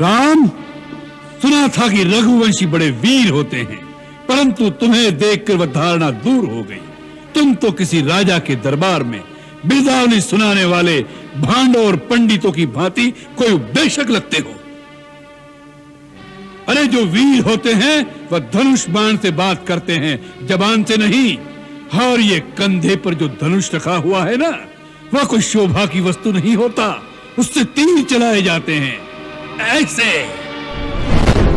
राम, सुना था कि रघुवंशी बड़े वीर होते हैं, परंतु तुम्हें देखकर वह धारणा दूर हो गई। तुम तो किसी राजा के दरबार में बिरदावली सुनाने वाले भांडों और पंडितों की भांति कोई उपदेशक लगते हो। अरे जो वीर होते हैं वह धनुष बाण से बात करते हैं, जबान से नहीं। और ये कंधे पर जो धनुष रखा हुआ है ना, वह कोई शोभा की वस्तु नहीं होता, उससे तीर चलाए जाते हैं। ऐसे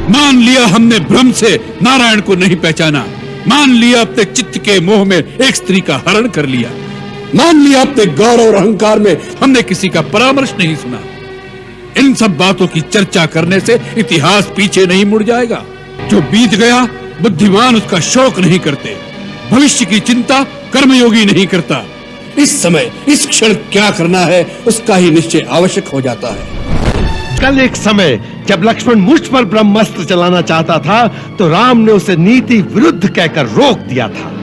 मान लिया हमने भ्रम से नारायण को नहीं पहचाना, मान लिया अपने चित्त के मोह में एक स्त्री का हरण कर लिया, मान लिया अपने गौरव और अहंकार में हमने किसी का परामर्श नहीं सुना। इन सब बातों की चर्चा करने से इतिहास पीछे नहीं मुड़ जाएगा। जो बीत गया बुद्धिमान उसका शोक नहीं करते, भविष्य की चिंता कर्मयोगी नहीं करता। इस समय इस क्षण क्या करना है उसका ही निश्चय आवश्यक हो जाता है। कल एक समय जब लक्ष्मण मुझ पर ब्रह्मास्त्र चलाना चाहता था तो राम ने उसे नीति विरुद्ध कहकर रोक दिया था।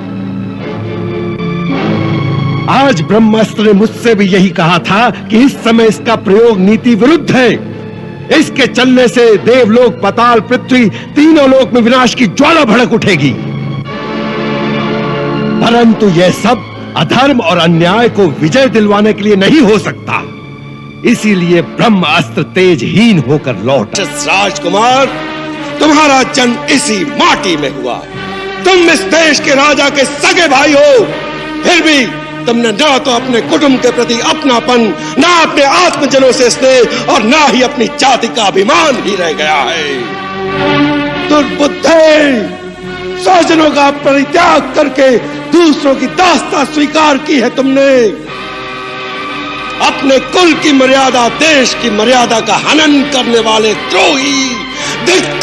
आज ब्रह्मास्त्र ने मुझसे भी यही कहा था कि इस समय इसका प्रयोग नीति विरुद्ध है। इसके चलने से देवलोक, पाताल, पृथ्वी तीनों लोक में विनाश की ज्वाला भड़क उठेगी। परंतु यह सब अधर्म और अन्याय को विजय दिलवाने के लिए नहीं हो सकता। इसीलिए ब्रह्मास्त्र तेजहीन होकर लौट। राजकुमार, तुम्हारा जन्म इसी माटी में हुआ। तुम इस देश के राजा के सगे भाई हो, फिर भी तुमने ना तो अपने कुटुंब के प्रति अपनापन, ना अपने आत्मजनों से स्नेह और ना ही अपनी जाति का अभिमान ही रह गया है। दुर्बुद्धे, स्वजनों का परित्याग करके दूसरों की दास्ता स्वीकार की है तुमने। अपने कुल की मर्यादा, देश की मर्यादा का हनन करने वाले द्रोही, धिक्कार।